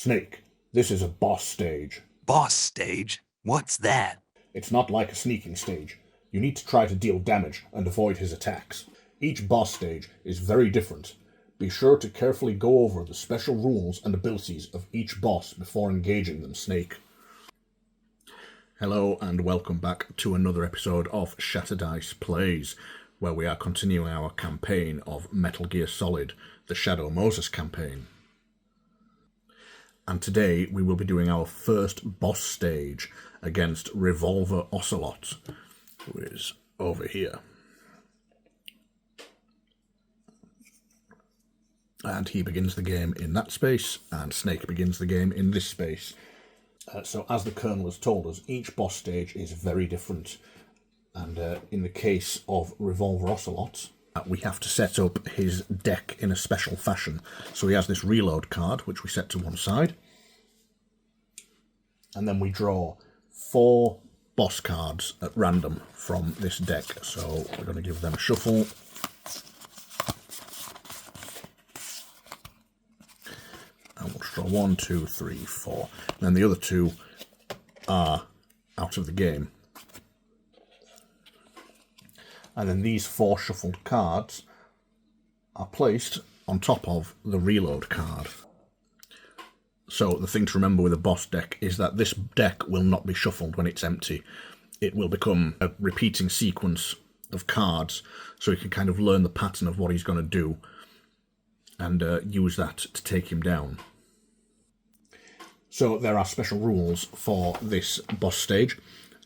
Snake, this is a boss stage. Boss stage? What's that? It's not like a sneaking stage. You need to try to deal damage and avoid his attacks. Each boss stage is very different. Be sure to carefully go over the special rules and abilities of each boss before engaging them, Snake. Hello and welcome back to another episode of Shattered Dice Plays, where we are continuing our campaign of Metal Gear Solid, the Shadow Moses campaign. And today we will be doing our first boss stage against Revolver Ocelot, who is over here. And he begins the game in that space, and Snake begins the game in this space. So as the Colonel has told us, each boss stage is very different. And in the case of Revolver Ocelot, we have to set up his deck in a special fashion. So he has this reload card, which we set to one side. And then we draw 4 boss cards at random from this deck. So we're going to give them a shuffle. And we'll draw 1, 2, 3, 4. And then the other 2 are out of the game. And then these 4 shuffled cards are placed on top of the reload card. So the thing to remember with a boss deck is that this deck will not be shuffled when it's empty. It will become a repeating sequence of cards, so you can kind of learn the pattern of what he's going to do and use that to take him down. So there are special rules for this boss stage,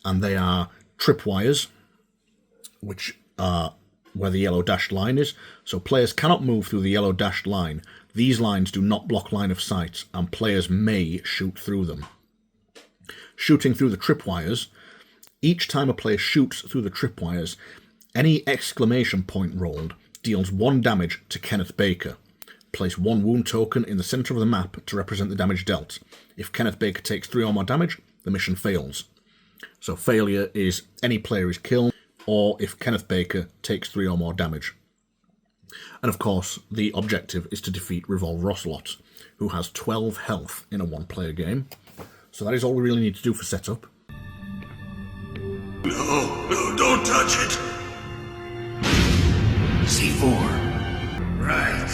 and they are tripwires, which are where the yellow dashed line is. So players cannot move through the yellow dashed line. These lines do not block line of sight, and players may shoot through them. Shooting through the tripwires. Each time a player shoots through the tripwires, any exclamation point rolled deals 1 damage to Kenneth Baker. Place 1 wound token in the centre of the map to represent the damage dealt. If Kenneth Baker takes 3 or more damage, the mission fails. So failure is any player is killed, or if Kenneth Baker takes 3 or more damage. And of course, the objective is to defeat Revolver Ocelot, who has 12 health in a 1-player game. So that is all we really need to do for setup. No, don't touch it! C4. Right.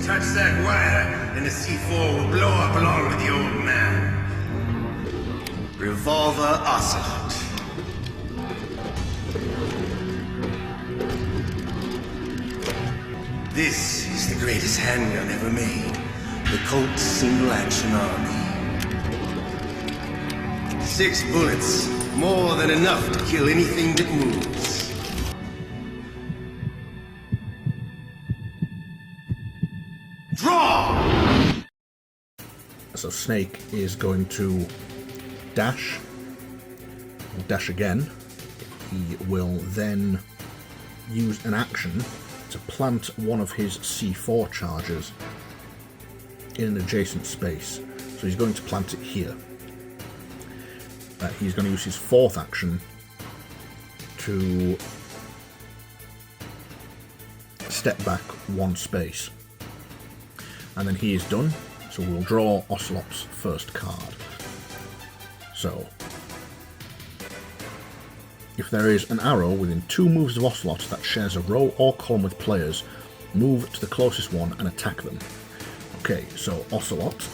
Touch that wire, and the C4 will blow up along with the old man. Revolver Ocelot. This is the greatest handgun ever made. The Colt Single Action Army. 6 bullets, more than enough to kill anything that moves. Draw! So Snake is going to dash again. He will then use an action to plant one of his C4 charges in an adjacent space. So he's going to plant it here. He's going to use his 4th action to step back 1 space. And then he is done, so we'll draw Ocelot's first card. So, if there is an arrow within 2 moves of Ocelot that shares a row or column with players, move to the closest one and attack them. Okay, so Ocelot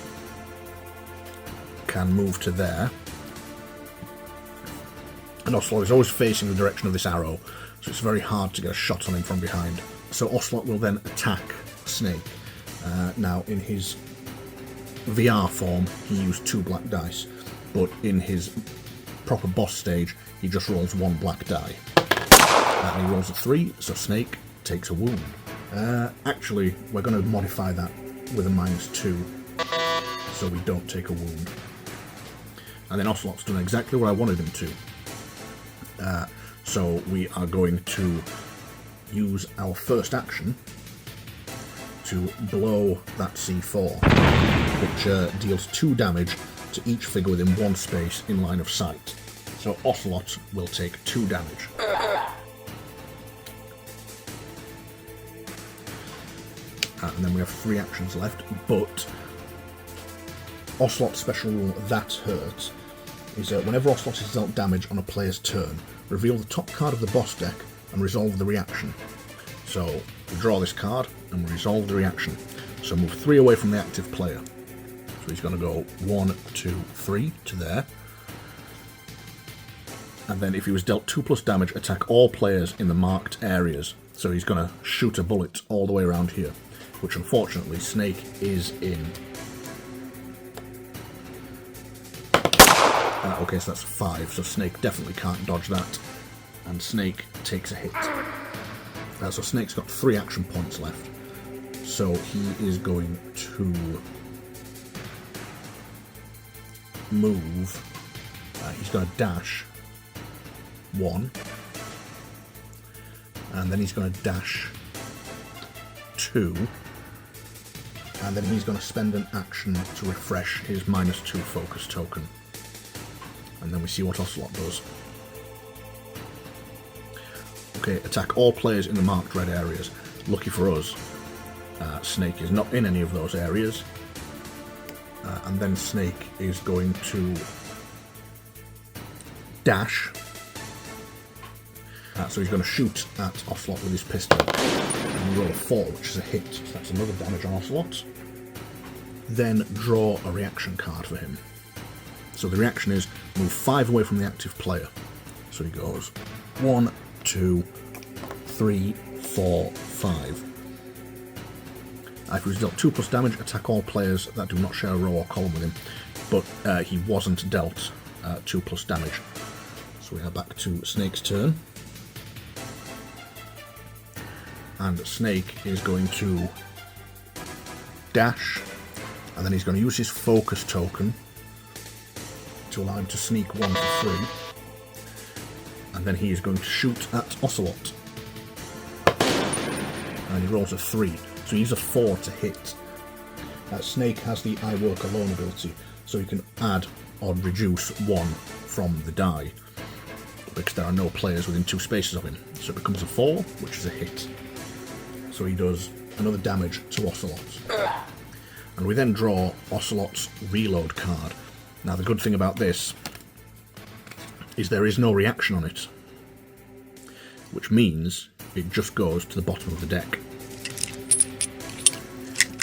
can move to there. And Ocelot is always facing the direction of this arrow, so it's very hard to get a shot on him from behind. So Ocelot will then attack Snake. Now, in his VR form, he used 2 black dice, but in his proper boss stage, he just rolls 1 black die. And he rolls a 3, so Snake takes a wound. Actually, we're going to modify that with a -2, so we don't take a wound. And then Ocelot's done exactly what I wanted him to. So we are going to use our first action to blow that C4, which deals 2 damage to each figure within 1 space in line of sight. So Ocelot will take 2 damage. And then we have 3 actions left, but Ocelot's special rule, That Hurts, is whenever Ocelot is dealt damage on a player's turn, reveal the top card of the boss deck and resolve the reaction. So we draw this card and we resolve the reaction. So move 3 away from the active player. So he's going to go 1, 2, 3 to there. And then if he was dealt 2+ damage, attack all players in the marked areas. So he's going to shoot a bullet all the way around here, which unfortunately Snake is in. Okay, so that's 5, so Snake definitely can't dodge that. And Snake takes a hit. So Snake's got 3 action points left. So he is going to move. He's going to dash 1. And then he's going to dash 2. And then he's going to spend an action to refresh his -2 focus token. And then we see what Ocelot does. Okay, attack all players in the marked red areas. Lucky for us, Snake is not in any of those areas. And then Snake is going to dash. So he's going to shoot at Ocelot with his pistol. And roll a 4, which is a hit. So that's another damage on Ocelot. Then draw a reaction card for him. So the reaction is move 5 away from the active player. So he goes 1, 2, 3, 4, 5. If he was dealt 2+ damage, attack all players that do not share a row or column with him. But he wasn't dealt 2+ damage. So we are back to Snake's turn. And Snake is going to dash, and then he's going to use his focus token to allow him to sneak 1 for free. And then he is going to shoot at Ocelot. And he rolls a 3, so he uses a 4 to hit. Snake has the I Work Alone ability, so he can add or reduce 1 from the die, because there are no players within 2 spaces of him. So it becomes a 4, which is a hit. So he does another damage to Ocelot. And we then draw Ocelot's reload card. Now the good thing about this is there is no reaction on it, which means it just goes to the bottom of the deck.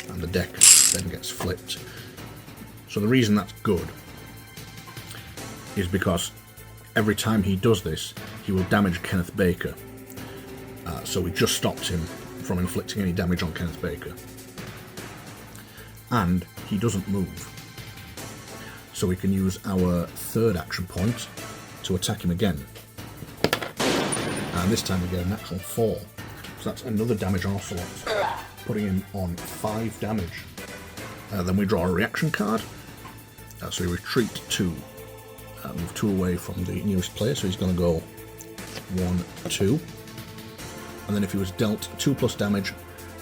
And the deck then gets flipped. So the reason that's good is because every time he does this, he will damage Kenneth Baker. So we just stopped him from inflicting any damage on Kenneth Baker. And he doesn't move. So we can use our 3rd action point to attack him again. And this time we get a natural 4. So that's another damage on Ocelot, putting him on 5 damage. Then we draw a reaction card. So we retreat 2. Move 2 away from the nearest player, so he's going to go 1, 2. And then if he was dealt 2+ damage,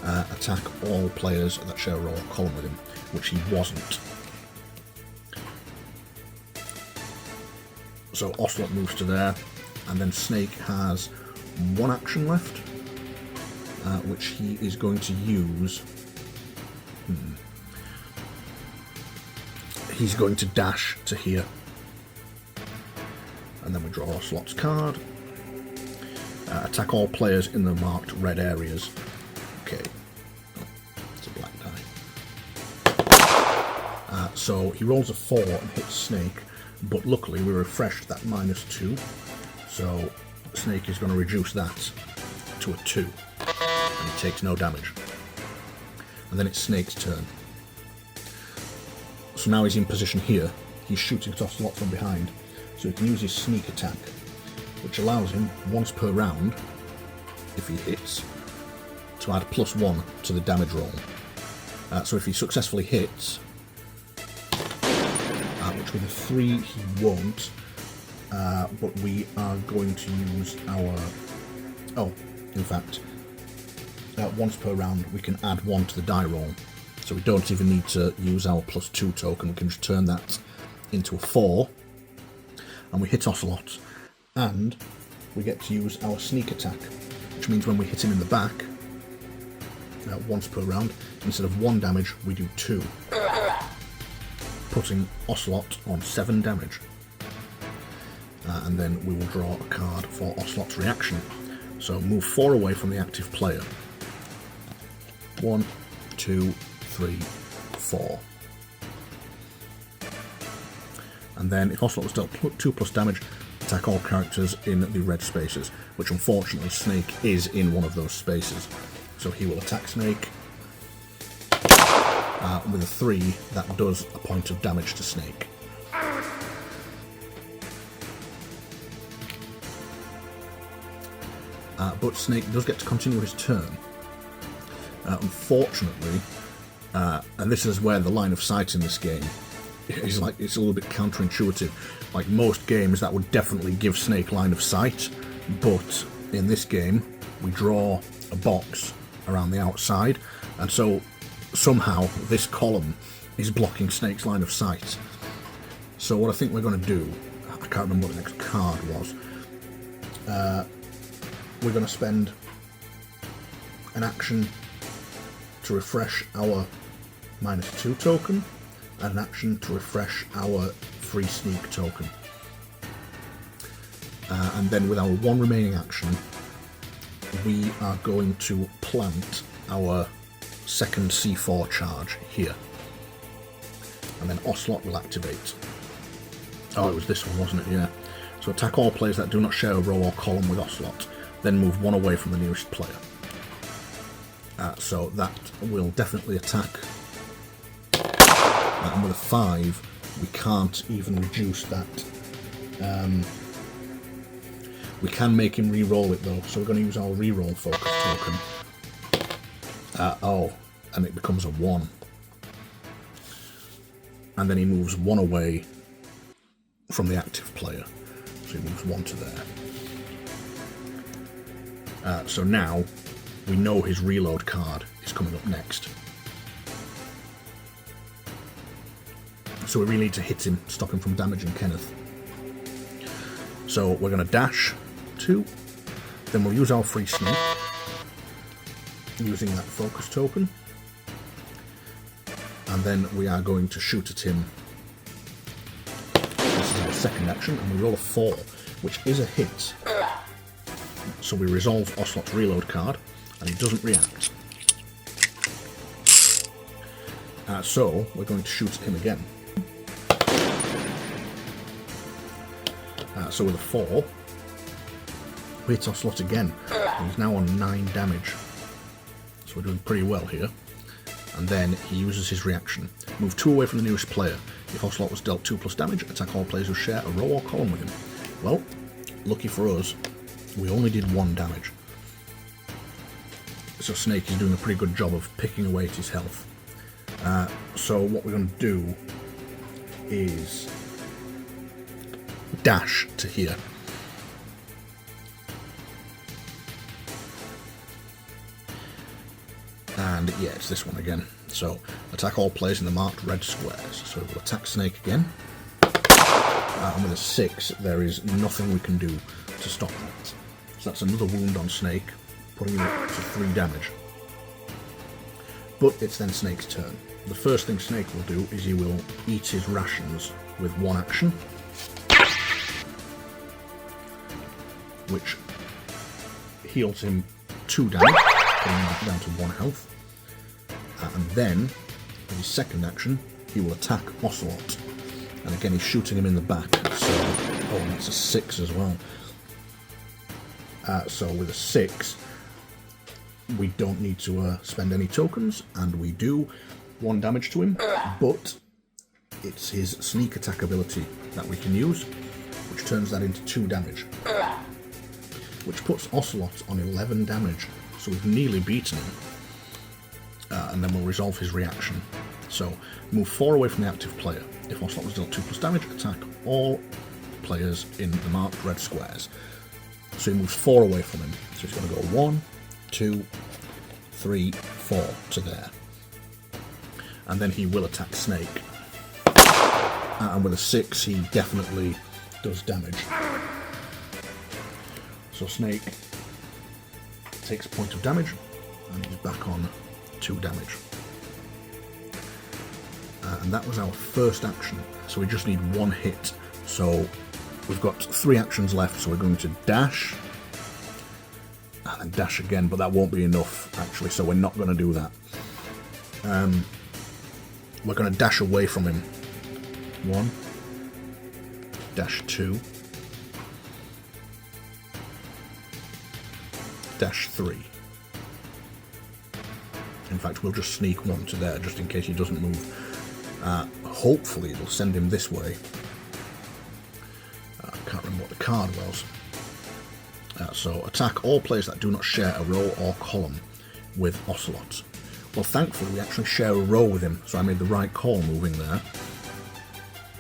attack all players that share a row or column with him, which he wasn't. So Ocelot moves to there, and then Snake has 1 action left, which he is going to use. He's going to dash to here. And then we draw Ocelot's card. Attack all players in the marked red areas. Okay. It's a black die. So he rolls a 4 and hits Snake, but luckily we refreshed that -2. So Snake is going to reduce that to a 2. And he takes no damage. And then it's Snake's turn. So now he's in position here. He's shooting at Ocelot from behind. So he can use his sneak attack, which allows him, once per round, if he hits, to add +1 to the damage roll. So if he successfully hits, which with a 3 he won't, but we are going to use our... Oh, in fact, once per round we can add 1 to the die roll. So we don't even need to use our +2 token, we can just turn that into a 4. And we hit Ocelot, and we get to use our sneak attack, which means when we hit him in the back, once per round, instead of 1 damage, we do 2. putting Ocelot on 7 damage. And then we will draw a card for Ocelot's reaction. So move 4 away from the active player. 1, 2, 3, 4. And then if Ocelot was dealt 2+ damage, attack all characters in the red spaces, which unfortunately Snake is in one of those spaces. So he will attack Snake with a 3. That does a point of damage to Snake. But Snake does get to continue his turn. Unfortunately, and this is where the line of sight in this game is like, it's a little bit counterintuitive. Like most games, that would definitely give Snake line of sight, but in this game, we draw a box around the outside, and so somehow this column is blocking Snake's line of sight. So what I think we're going to do, I can't remember what the next card was, we're going to spend an action to refresh our -2 token, and an action to refresh our free sneak token. And then with our 1 remaining action, we are going to plant our second C4 charge here. And then Ocelot will activate. Oh, it was this one, wasn't it? Yeah. So attack all players that do not share a row or column with Ocelot. Then move 1 away from the nearest player. So that will definitely attack. And with a 5, we can't even reduce that. We can make him re-roll it though, so we're going to use our re-roll focus token. And it becomes a 1. And then he moves 1 away from the active player. So he moves 1 to there. So now we know his reload card is coming up next. So we really need to hit him, stop him from damaging Kenneth. So we're going to dash 2, then we'll use our free sneak, using that focus token, and then we are going to shoot at him. This is our second action, and we roll a 4, which is a hit. So we resolve Ocelot's reload card, and he doesn't react. So we're going to shoot at him again. So with a 4, we hit Ocelot again. He's now on 9 damage. So we're doing pretty well here. And then he uses his reaction. Move 2 away from the nearest player. If Ocelot was dealt 2+ damage, attack all players who share a row or column with him. Well, lucky for us, we only did 1 damage. So Snake is doing a pretty good job of picking away at his health. So what we're going to do is dash to here. And yeah, it's this one again. So attack all players in the marked red squares. So we'll attack Snake again. And with a 6, there is nothing we can do to stop that. So that's another wound on Snake, putting him up to 3 damage. But it's then Snake's turn. The first thing Snake will do is he will eat his rations with 1 action, which heals him 2 damage, putting him down to 1 health. And then, with his second action, he will attack Ocelot. And again, he's shooting him in the back. So, oh, that's a 6 as well. So with a 6, we don't need to spend any tokens, and we do 1 damage to him, but it's his sneak attack ability that we can use, which turns that into 2 damage, which puts Ocelot on 11 damage, so we've nearly beaten him. And then we'll resolve his reaction. So move 4 away from the active player. If Ocelot was dealt 2+ damage, attack all players in the marked red squares. So he moves 4 away from him. So he's going to go 1, 2, 3, 4 to there. And then he will attack Snake. And with a 6, he definitely does damage. So Snake takes a point of damage, and he's back on 2 damage. And that was our first action. So we just need one hit. So we've got 3 actions left. So we're going to dash. And then dash again. But that won't be enough, actually. So we're not going to do that. We're going to dash away from him. 1. Dash 2. Dash 3. In fact, we'll just sneak 1 to there, just in case he doesn't move. Hopefully it'll send him this way. I can't remember what the card was. So, attack all players that do not share a row or column with Ocelot. Well, thankfully we actually share a row with him, so I made the right call moving there.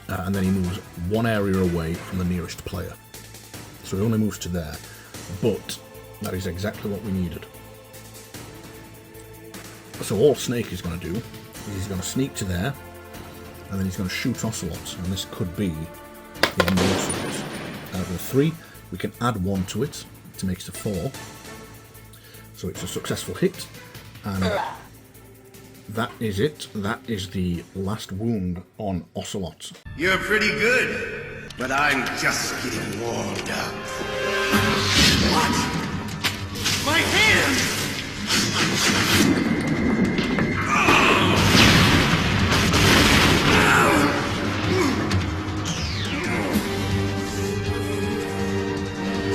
And then he moves 1 area away from the nearest player. So he only moves to there. But that is exactly what we needed. So all Snake is going to do is he's going to sneak to there, and then he's going to shoot Ocelot, and this could be the end of Ocelot. With 3, we can add 1 to it to make it a 4. So it's a successful hit, and that is it. That is the last wound on Ocelot. You're pretty good, but I'm just getting warmed up. What? My hand!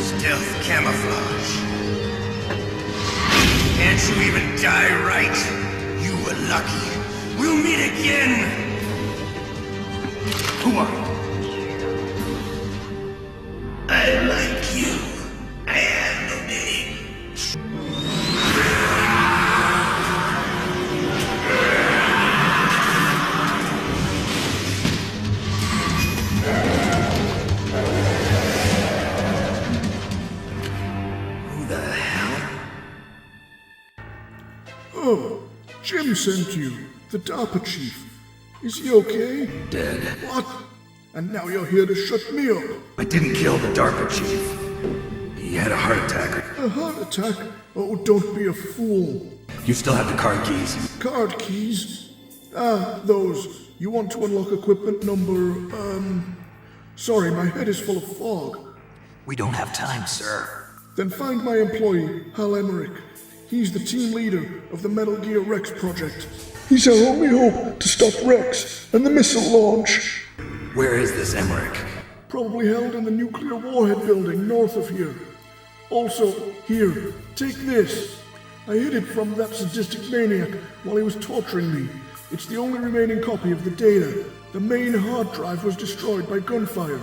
Stealth camouflage. Can't you even die right? You were lucky. We'll meet again! Who are you? I like you. I have no name. Who the hell? Oh, Jim sent you, the DARPA chief. Is he okay? Dead. What? And now you're here to shut me up. I didn't kill the DARPA chief. He had a heart attack. A heart attack? Oh, don't be a fool. You still have the card keys. Card keys? Ah, those. You want to unlock equipment number, Sorry, my head is full of fog. We don't have time, sir. Then find my employee, Hal Emmerich. He's the team leader of the Metal Gear Rex project. He's our only hope to stop Rex and the missile launch. Where is this Emmerich? Probably held in the nuclear warhead building north of here. Also, here, take this. I hid it from that sadistic maniac while he was torturing me. It's the only remaining copy of the data. The main hard drive was destroyed by gunfire.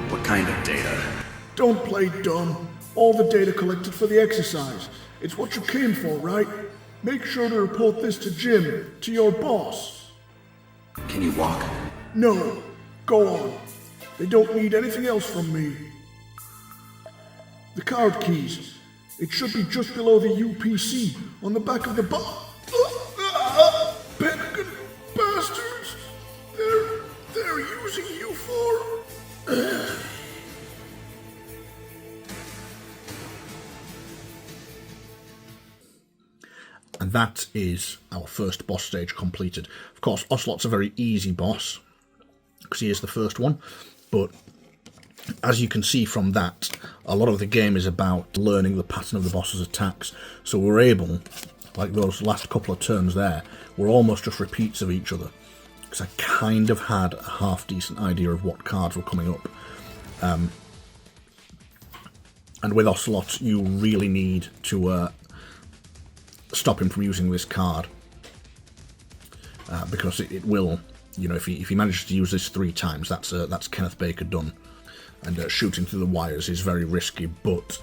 What kind of data? Don't play dumb. All the data collected for the exercise. It's what you came for, right? Make sure to report this to Jim, to your boss. Can you walk? No, go on. They don't need anything else from me. The card keys. It should be just below the UPC on the back of the Pentagon bastards! They're using you for... And that is our first boss stage completed. Of course, Ocelot's a very easy boss, because he is the first one, but as you can see from that, a lot of the game is about learning the pattern of the boss's attacks. So we're able, like those last couple of turns there, we're almost just repeats of each other, because I kind of had a half-decent idea of what cards were coming up. And with Ocelot, you really need to stop him from using this card, because it will, you know, if he manages to use this 3 times, that's Kenneth Baker done. And shooting through the wires is very risky, but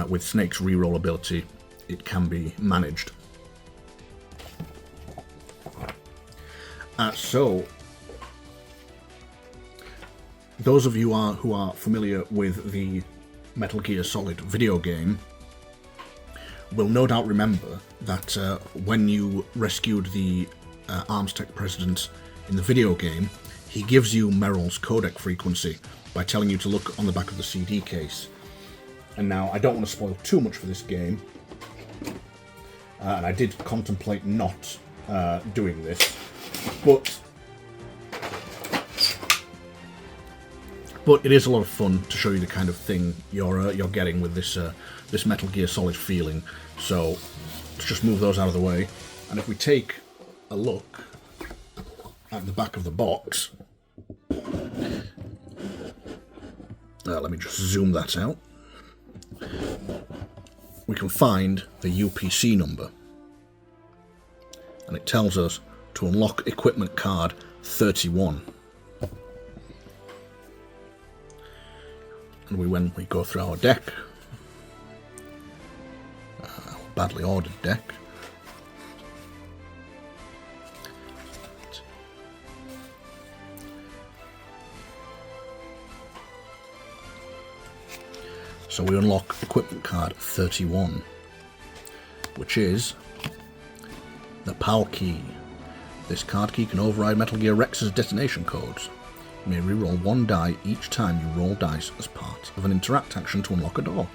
with Snake's reroll ability, it can be managed. So, those of you who are familiar with the Metal Gear Solid video game will no doubt remember that when you rescued the Arms Tech president in the video game, he gives you Meryl's codec frequency by telling you to look on the back of the CD case. And now, I don't want to spoil too much for this game, and I did contemplate not doing this, but But it is a lot of fun to show you the kind of thing you're getting with this this Metal Gear Solid feeling. So let's just move those out of the way. And if we take a look at the back of the box, let me just zoom that out. We can find the UPC number, and it tells us to unlock equipment card 31. And when we go through our deck, badly ordered deck, so we unlock equipment card 31, which is the PAL key. This card key can override Metal Gear Rex's detonation codes. You may reroll one die each time you roll dice as part of an interact action to unlock a door.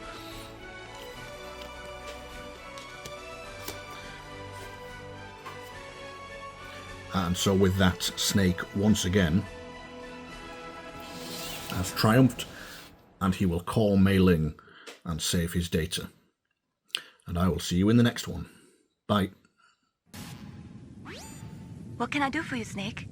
And so with that, Snake once again has triumphed, and he will call Mei Ling and save his data. And I will see you in the next one. Bye. What can I do for you, Snake?